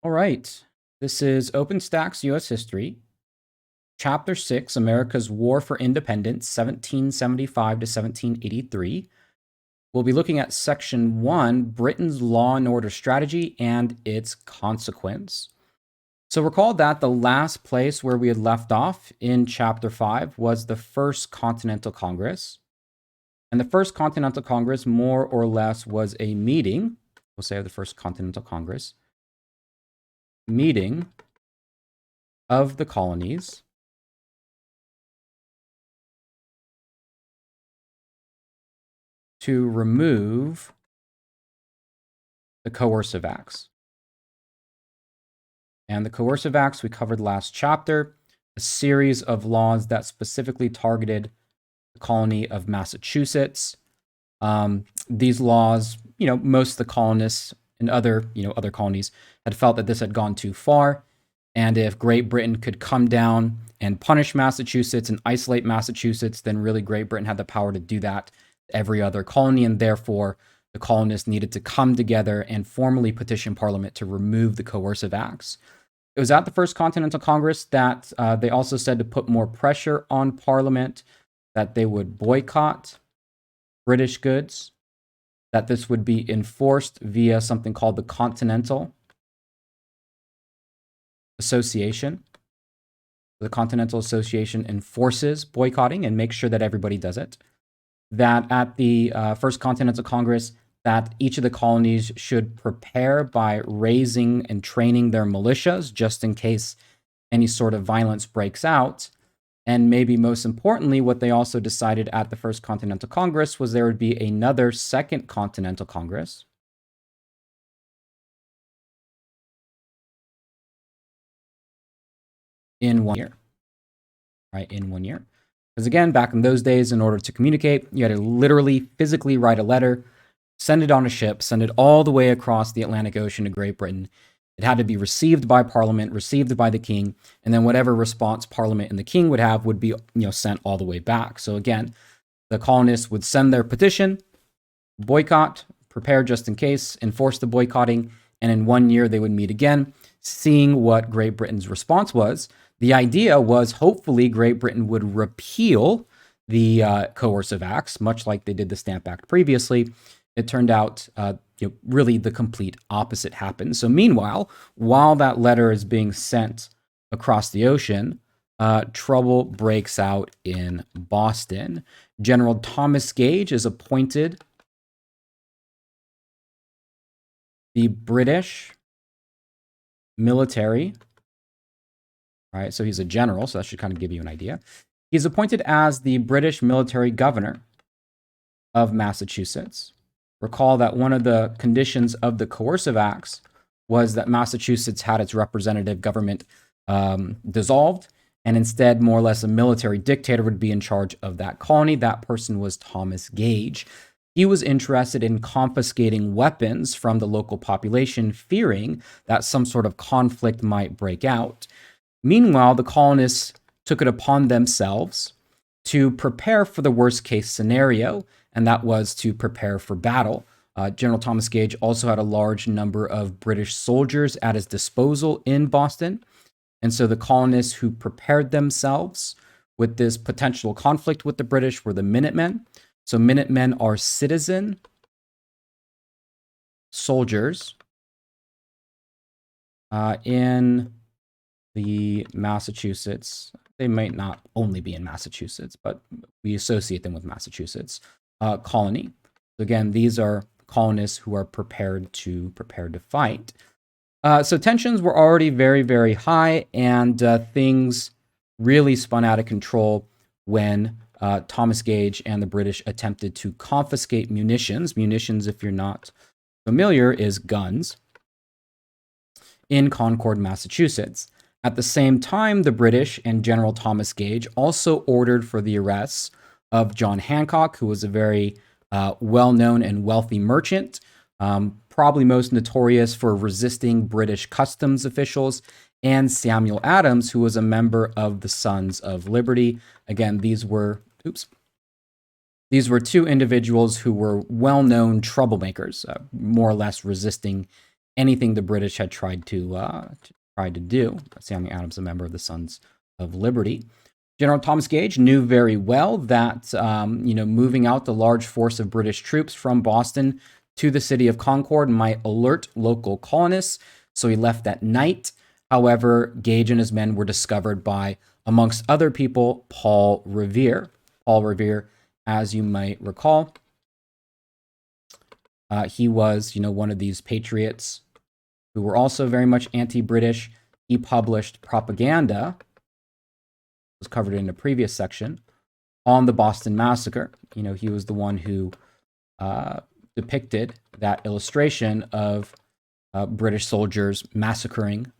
All right. This is Openstax U.S. History, Chapter 6, America's War for Independence, 1775 to 1783. We'll be looking at Section 1, Britain's Law and Order Strategy and its Consequence. So recall that the last place where we had left off in Chapter 5 was the First Continental Congress. And the First Continental Congress, more or less, was a meeting, we'll say of the First Continental Congress, meeting of the colonies to remove the coercive acts. And the coercive acts we covered last chapter, a series of laws that specifically targeted the colony of Massachusetts. These laws, most of the colonists and other colonies had felt that this had gone too far. And if Great Britain could come down and punish Massachusetts and isolate Massachusetts, then really Great Britain had the power to do that to every other colony. And therefore, the colonists needed to come together and formally petition Parliament to remove the coercive acts. It was at the First Continental Congress that they also said to put more pressure on Parliament, that they would boycott British goods, that this would be enforced via something called the Continental Association. The Continental Association enforces boycotting and makes sure that everybody does it. That at the First Continental Congress, that each of the colonies should prepare by raising and training their militias just in case any sort of violence breaks out. And maybe most importantly, what they also decided at the First Continental Congress was there would be another Second Continental Congress. In 1 year, right? In 1 year. Because again, back in those days, in order to communicate, you had to literally physically write a letter, send it on a ship, send it all the way across the Atlantic Ocean to Great Britain. It had to be received by Parliament, received by the King, and then whatever response Parliament and the King would have would be, sent all the way back. So again, the colonists would send their petition, boycott, prepare just in case, enforce the boycotting, and in 1 year they would meet again, seeing what Great Britain's response was. The idea was hopefully Great Britain would repeal the coercive acts, much like they did the Stamp Act previously. It turned out really the complete opposite happened. So meanwhile, while that letter is being sent across the ocean, trouble breaks out in Boston. General Thomas Gage is appointed the British military. All right, so he's a general, so that should kind of give you an idea. He's appointed as the British military governor of Massachusetts. Recall that one of the conditions of the coercive acts was that Massachusetts had its representative government dissolved, and instead, more or less, a military dictator would be in charge of that colony. That person was Thomas Gage. He was interested in confiscating weapons from the local population, fearing that some sort of conflict might break out. Meanwhile, the colonists took it upon themselves to prepare for the worst case scenario, and that was to prepare for battle. General Thomas Gage also had a large number of British soldiers at his disposal in Boston. And so the colonists who prepared themselves with this potential conflict with the British were the Minutemen. So Minutemen are citizen soldiers in the Massachusetts. They might not only be in Massachusetts, but we associate them with Massachusetts colony. So again, these are colonists who are prepared to fight. So tensions were already very, very high, and things really spun out of control when Thomas Gage and the British attempted to confiscate munitions. Munitions, if you're not familiar, is guns in Concord, Massachusetts. At the same time, the British and General Thomas Gage also ordered for the arrests of John Hancock, who was a very well-known and wealthy merchant, probably most notorious for resisting British customs officials, and Samuel Adams, who was a member of the Sons of Liberty. Again, these were two individuals who were well-known troublemakers, more or less resisting anything the British had tried to do. Samuel Adams, a member of the Sons of Liberty. General Thomas Gage knew very well that moving out the large force of British troops from Boston to the city of Concord might alert local colonists, so he left that night. However, Gage and his men were discovered by, amongst other people, Paul Revere. Paul Revere, as you might recall, he was, one of these patriots who were also very much anti-British. He published propaganda, was covered in a previous section, on the Boston Massacre. He was the one who depicted that illustration of British soldiers massacring,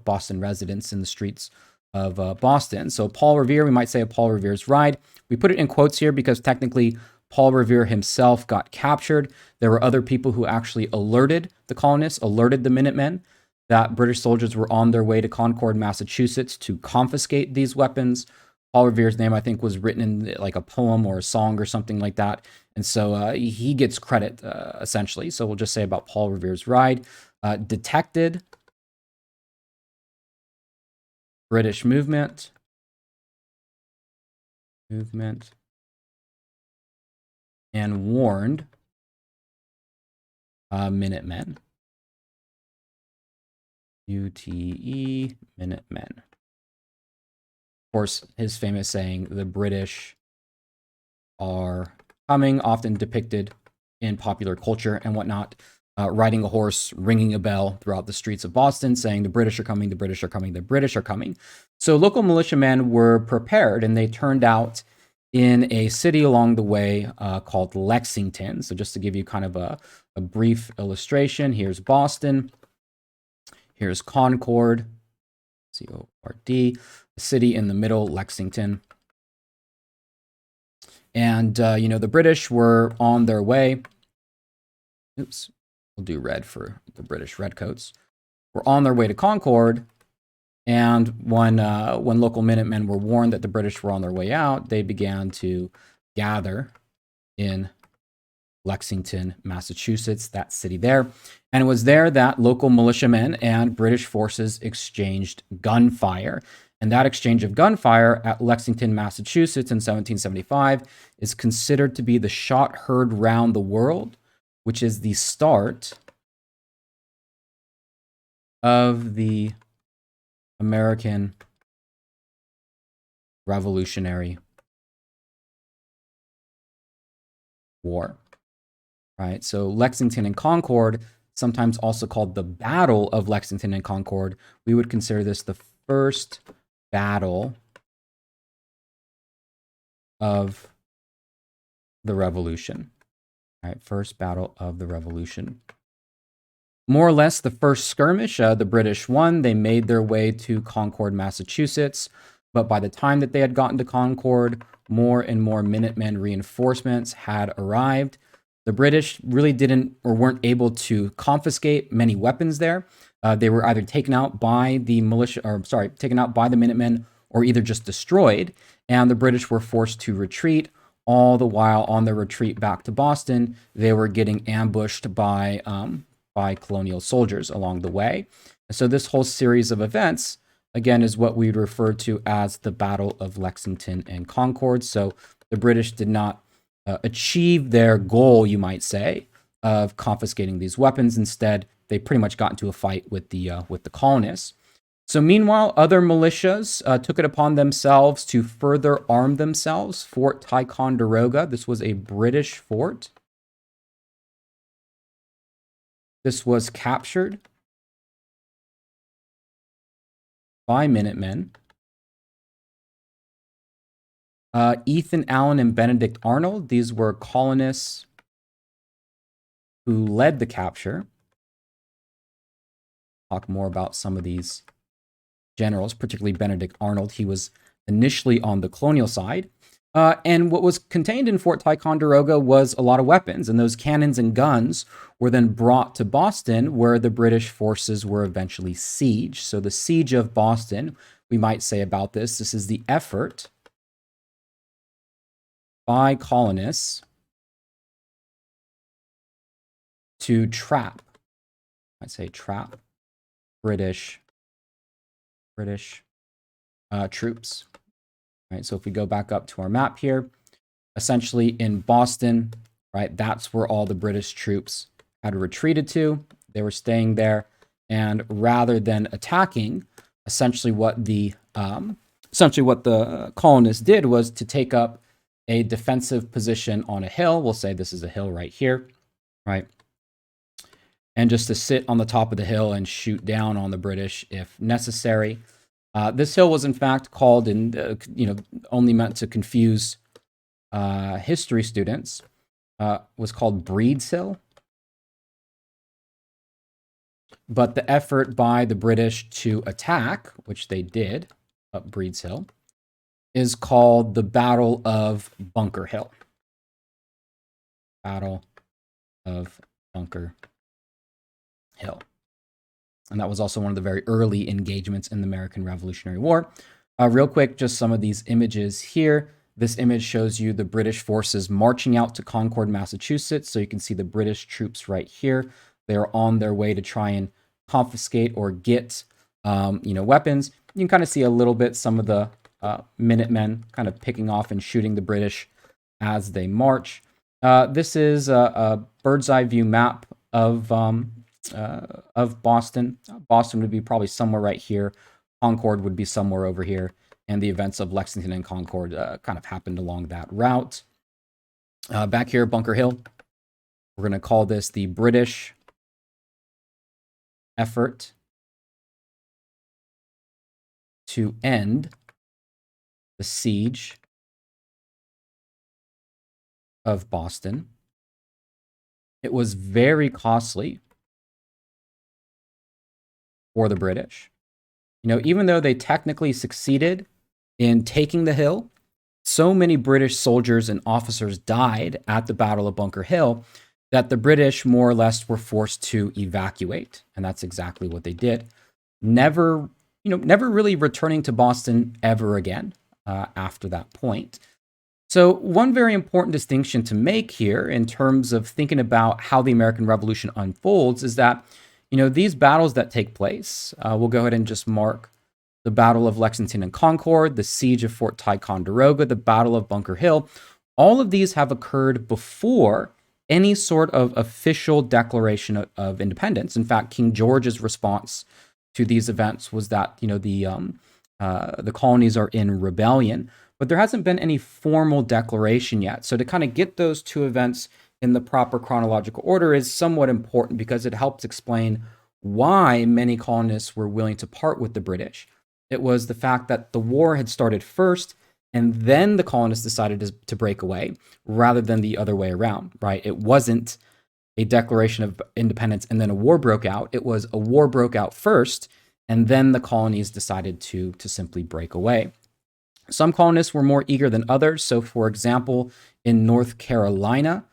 Boston residents in the streets of Boston. So Paul Revere, we might say of Paul Revere's ride. We put it in quotes here because technically Paul Revere himself got captured. There were other people who actually alerted the colonists, alerted the Minutemen, that British soldiers were on their way to Concord, Massachusetts to confiscate these weapons. Paul Revere's name, I think, was written in like a poem or a song or something like that. And so he gets credit, essentially. So we'll just say about Paul Revere's ride. Detected British movement, and warned Minutemen. UTE Minutemen. Of course, his famous saying, "The British are coming," often depicted in popular culture and whatnot, riding a horse, ringing a bell throughout the streets of Boston, saying, "The British are coming, the British are coming, the British are coming." So local militiamen were prepared, and they turned out in a city along the way called Lexington. So just to give you kind of a brief illustration, here's Boston. Here's Concord, C-O-R-D, a city in the middle, Lexington. And, the British were on their way. Oops, we'll do red for the British redcoats. Were on their way to Concord. And when local Minutemen were warned that the British were on their way out, they began to gather in Lexington, Massachusetts, that city there. And it was there that local militiamen and British forces exchanged gunfire. And that exchange of gunfire at Lexington, Massachusetts in 1775 is considered to be the shot heard round the world, which is the start of the American Revolutionary War. Right, so Lexington and Concord, sometimes also called the Battle of Lexington and Concord, we would consider this the first battle of the Revolution. Right, first battle of the Revolution. More or less the first skirmish, the British won. They made their way to Concord, Massachusetts. But by the time that they had gotten to Concord, more and more Minutemen reinforcements had arrived. The British really didn't or weren't able to confiscate many weapons there. They were either taken out by the Minutemen, or either just destroyed. And the British were forced to retreat. All the while on their retreat back to Boston, they were getting ambushed by colonial soldiers along the way. And so this whole series of events, again, is what we would refer to as the Battle of Lexington and Concord. So the British did not achieve their goal, you might say, of confiscating these weapons. Instead, they pretty much got into a fight with the colonists. So meanwhile, other militias took it upon themselves to further arm themselves. Fort Ticonderoga, this was a British fort. This was captured by Minutemen. Ethan Allen and Benedict Arnold, these were colonists who led the capture. Talk more about some of these generals, particularly Benedict Arnold. He was initially on the colonial side. And what was contained in Fort Ticonderoga was a lot of weapons, and those cannons and guns were then brought to Boston, where the British forces were eventually sieged. So the siege of Boston, we might say about this is the effort by colonists to trap I'd say trap British troops. Right, so if we go back up to our map here, essentially in Boston, right, that's where all the British troops had retreated to. They were staying there, and rather than attacking, essentially what the colonists did was to take up a defensive position on a hill. We'll say this is a hill right here, right? And just to sit on the top of the hill and shoot down on the British if necessary. This hill was in fact called, and only meant to confuse history students, was called Breed's Hill. But the effort by the British to attack, which they did up Breed's Hill, is called the Battle of Bunker Hill. Battle of Bunker Hill. And that was also one of the very early engagements in the American Revolutionary War. Real quick, just some of these images here. This image shows you the British forces marching out to Concord, Massachusetts. So you can see the British troops right here. They're on their way to try and confiscate or get, weapons. You can kind of see a little bit some of the Minutemen kind of picking off and shooting the British as they march. This is a bird's eye view map of Boston. Boston would be probably somewhere right here. Concord would be somewhere over here. And the events of Lexington and Concord kind of happened along that route. Back here, Bunker Hill. We're going to call this the British effort to end the siege of Boston. It was very costly for the British. Even though they technically succeeded in taking the hill, so many British soldiers and officers died at the Battle of Bunker Hill that the British more or less were forced to evacuate. And that's exactly what they did. Never really returning to Boston ever again after that point. So one very important distinction to make here in terms of thinking about how the American Revolution unfolds is that, these battles that take place, we'll go ahead and just mark the Battle of Lexington and Concord, the Siege of Fort Ticonderoga, the Battle of Bunker Hill. All of these have occurred before any sort of official declaration of independence. In fact, King George's response to these events was that, the colonies are in rebellion, but there hasn't been any formal declaration yet. So to kind of get those two events in the proper chronological order is somewhat important because it helps explain why many colonists were willing to part with the British. It was the fact that the war had started first, and then the colonists decided to break away rather than the other way around, right? It wasn't a declaration of independence and then a war broke out. It was a war broke out first, and then the colonies decided to simply break away. Some colonists were more eager than others. So, for example, in North Carolina,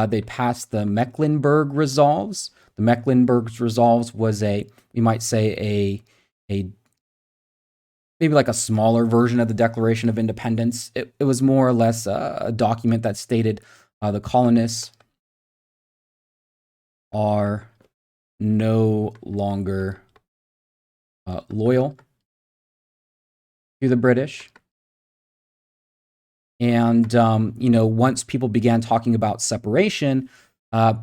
they passed the Mecklenburg Resolves. The Mecklenburg Resolves was we might say a maybe like a smaller version of the Declaration of Independence. It was more or less a document that stated the colonists are no longer loyal to the British. And, once people began talking about separation,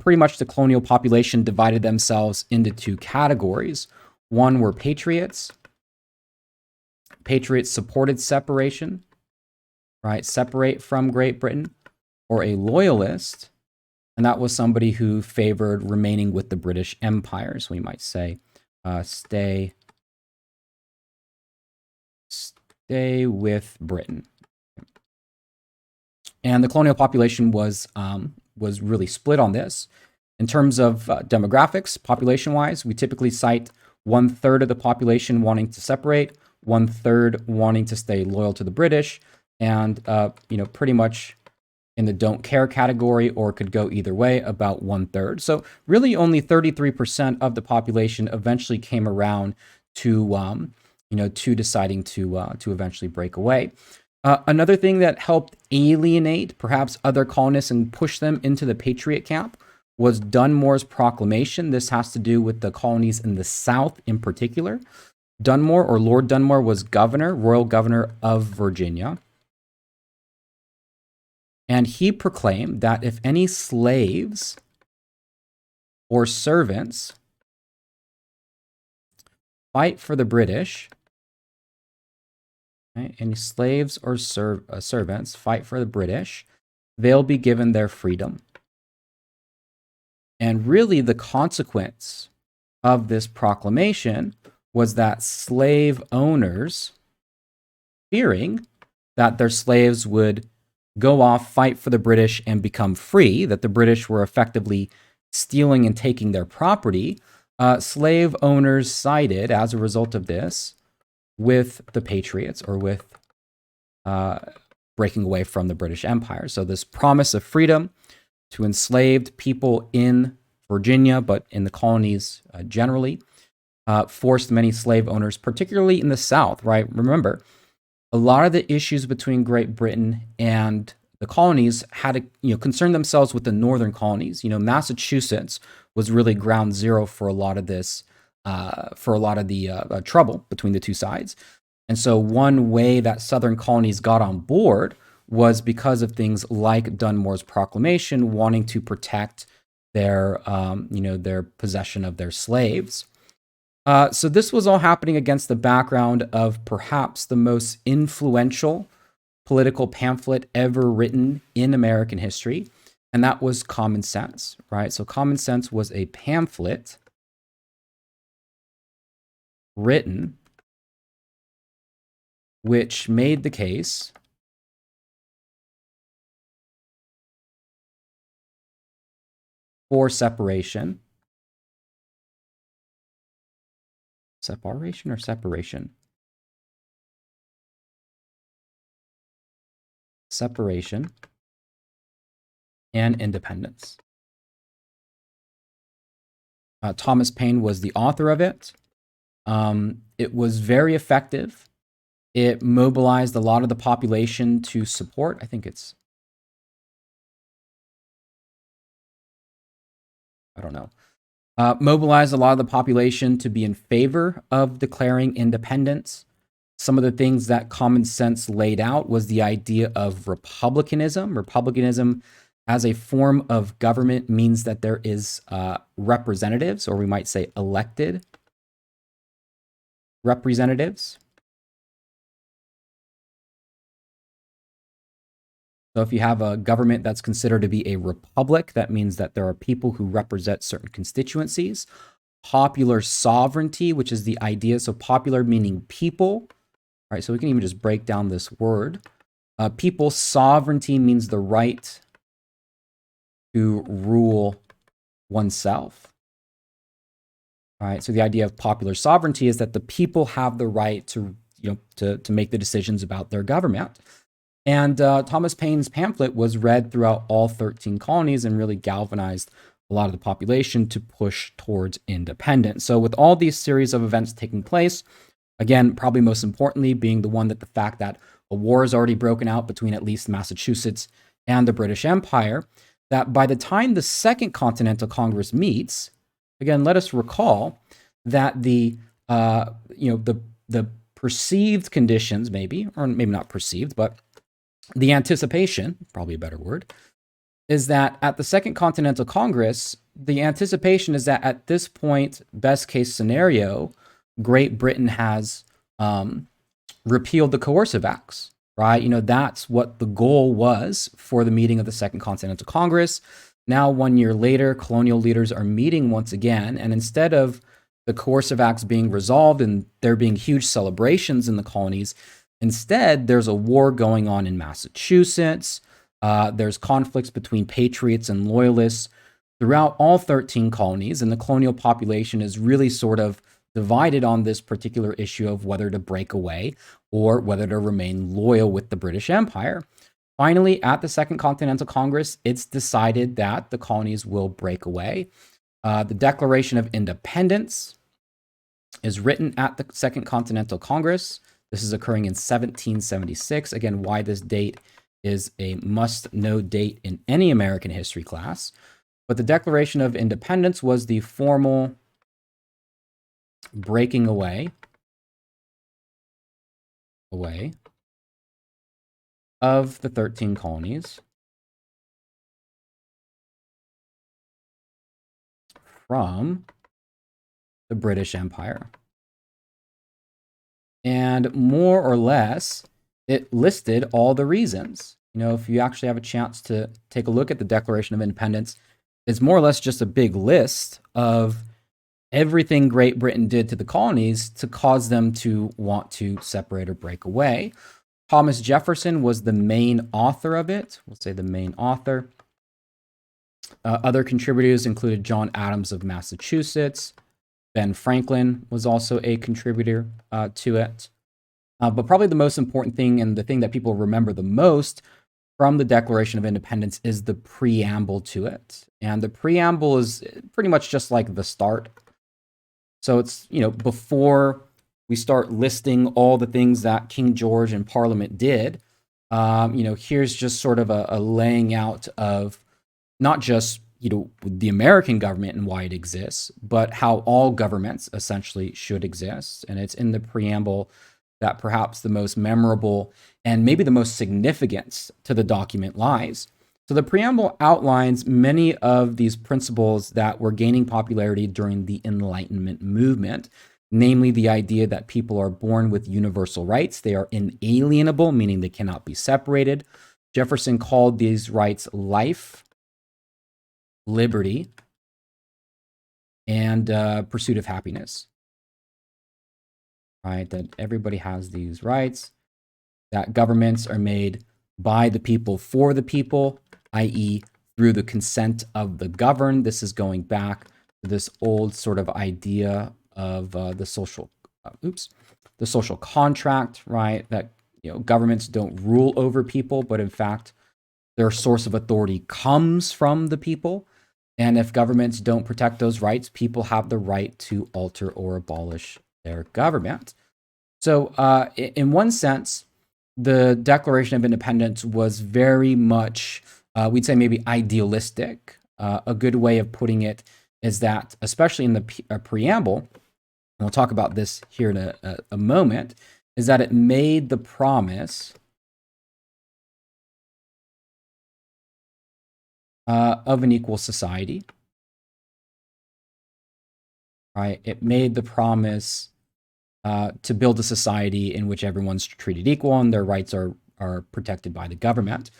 pretty much the colonial population divided themselves into two categories. One were patriots. Patriots supported separation, right? Separate from Great Britain, or a loyalist. And that was somebody who favored remaining with the British Empire. So we might say, stay with Britain. And the colonial population was really split on this. In terms of demographics, population-wise, we typically cite 1/3 of the population wanting to separate, 1/3 wanting to stay loyal to the British, and pretty much in the don't care category, or could go either way, about 1/3. So really only 33% of the population eventually came around to deciding to eventually break away. Another thing that helped alienate perhaps other colonists and push them into the patriot camp was Dunmore's proclamation. This has to do with the colonies in the South in particular. Dunmore, or Lord Dunmore, was governor, royal governor of Virginia. And he proclaimed that if any slaves or servants fight for the British, right, any slaves or servants fight for the British, they'll be given their freedom. And really, the consequence of this proclamation was that slave owners, fearing that their slaves would go off, fight for the British, and become free, that the British were effectively stealing and taking their property, slave owners sided, as a result of this, with the Patriots, or with breaking away from the British Empire. So this promise of freedom to enslaved people in Virginia, but in the colonies generally, forced many slave owners, particularly in the South, right? Remember, a lot of the issues between Great Britain and the colonies had to, concern themselves with the northern colonies. Massachusetts was really ground zero for a lot of this, for a lot of the trouble between the two sides. And so one way that southern colonies got on board was because of things like Dunmore's proclamation, wanting to protect their, their possession of their slaves. So this was all happening against the background of perhaps the most influential political pamphlet ever written in American history, and that was Common Sense, right? So Common Sense was a pamphlet written which made the case for separation. Separation or separation? Separation and independence. Thomas Paine was the author of it. It was very effective. It mobilized a lot of the population to support. I think it's, I don't know. Mobilized a lot of the population to be in favor of declaring independence. Some of the things that Common Sense laid out was the idea of republicanism. Republicanism as a form of government means that there is representatives, or we might say elected representatives. So if you have a government that's considered to be a republic, that means that there are people who represent certain constituencies. Popular sovereignty, which is the idea, so popular meaning people. All right, so we can even just break down this word. People sovereignty means the right to rule oneself. All right, so the idea of popular sovereignty is that the people have the right to, to make the decisions about their government. And Thomas Paine's pamphlet was read throughout all 13 colonies and really galvanized a lot of the population to push towards independence. So with all these series of events taking place, again, probably most importantly being the fact that a war has already broken out between at least Massachusetts and the British Empire, that by the time the Second Continental Congress meets, again, let us recall that the perceived conditions, maybe, or maybe not perceived, but the anticipation, probably a better word, is that at the Second Continental Congress, the anticipation is that at this point, best case scenario, Great Britain has repealed the coercive acts, right? That's what the goal was for the meeting of the Second Continental Congress. Now, 1 year later, colonial leaders are meeting once again, and instead of the coercive acts being resolved and there being huge celebrations in the colonies, instead, there's a war going on in Massachusetts. There's conflicts between patriots and loyalists throughout all 13 colonies, and the colonial population is really sort of divided on this particular issue of whether to break away or whether to remain loyal with the British Empire. Finally, at the Second Continental Congress, it's decided that the colonies will break away. The Declaration of Independence is written at the Second Continental Congress. This is occurring in 1776. Again, why this date is a must-know date in any American history class. But the Declaration of Independence was the formal breaking away of the 13 colonies from the British Empire. And more or less, it listed all the reasons. You know, if you actually have a chance to take a look at the Declaration of Independence, it's more or less just a big list of everything Great Britain did to the colonies to cause them to want to separate or break away. Thomas Jefferson was the main author of it. We'll say the main author. Other contributors included John Adams of Massachusetts. Ben Franklin was also a contributor to it. But probably the most important thing, and the thing that people remember the most from the Declaration of Independence, is the preamble to it. And the preamble is pretty much just like the start. So it's, you know, before we start listing all the things that King George and Parliament did, you know, here's just sort of a laying out of not just, you know, the American government and why it exists, but how all governments essentially should exist. And it's in the preamble that perhaps the most memorable and maybe the most significance to the document lies. So the preamble outlines many of these principles that were gaining popularity during the Enlightenment movement, namely the idea that people are born with universal rights. They are inalienable, meaning they cannot be separated. Jefferson called these rights life, liberty, and pursuit of happiness. Right? That everybody has these rights, that governments are made by the people for the people, i.e., through the consent of the governed. This is going back to this old sort of idea of the social contract, right? That, you know, governments don't rule over people, but in fact, their source of authority comes from the people. And if governments don't protect those rights, people have the right to alter or abolish their government. So in one sense, the Declaration of Independence was very much, we'd say maybe idealistic. A good way of putting it is that, especially in the preamble, and we'll talk about this here in a moment, is that it made the promise of an equal society. Right? It made the promise to build a society in which everyone's treated equal and their rights are protected by the government.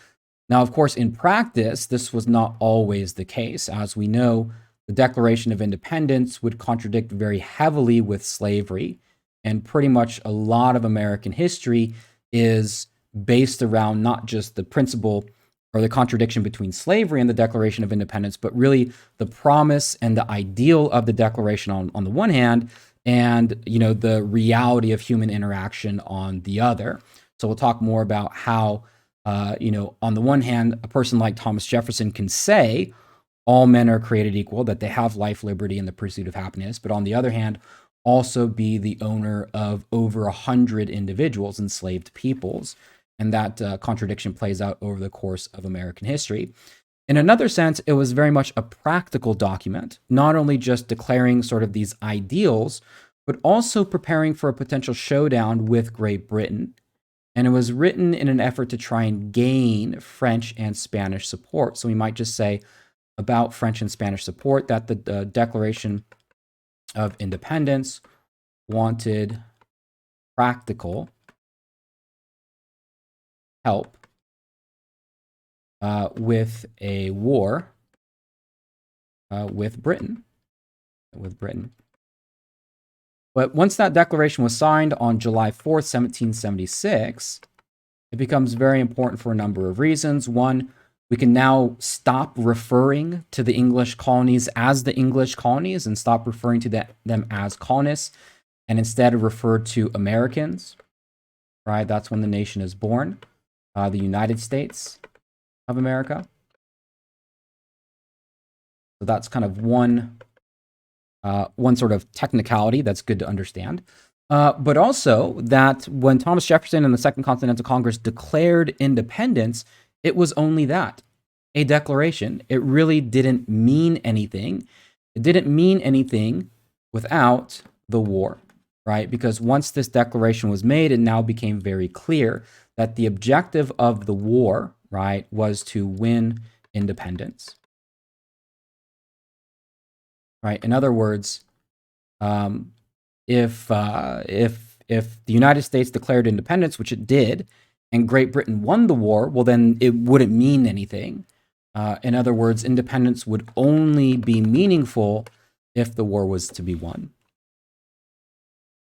Now, of course, in practice, this was not always the case. As we know, the Declaration of Independence would contradict very heavily with slavery, and pretty much a lot of American history is based around not just the principle or the contradiction between slavery and the Declaration of Independence, but really the promise and the ideal of the Declaration on the one hand, and, you know, the reality of human interaction on the other. So we'll talk more about how, you know, on the one hand, a person like Thomas Jefferson can say all men are created equal, that they have life, liberty, and the pursuit of happiness, but on the other hand, also be the owner of over 100 individuals, enslaved peoples. And that contradiction plays out over the course of American history. In another sense, it was very much a practical document, not only just declaring sort of these ideals, but also preparing for a potential showdown with Great Britain. And it was written in an effort to try and gain French and Spanish support. So we might just say about French and Spanish support that the Declaration of Independence wanted practical help with a war with Britain. But once that declaration was signed on July 4th, 1776, it becomes very important for a number of reasons. One, we can now stop referring to the English colonies as the English colonies and stop referring to them as colonists, and instead refer to Americans, right? That's when the nation is born, the United States of America. So that's kind of one sort of technicality that's good to understand. But also that when Thomas Jefferson and the Second Continental Congress declared independence, it was only that. a declaration. It really didn't mean anything. It didn't mean anything without the war, right? Because once this declaration was made, it now became very clear that the objective of the war, right, was to win independence, right? In other words, if the United States declared independence, which it did, and Great Britain won the war, well, then it wouldn't mean anything. In other words, independence would only be meaningful if the war was to be won.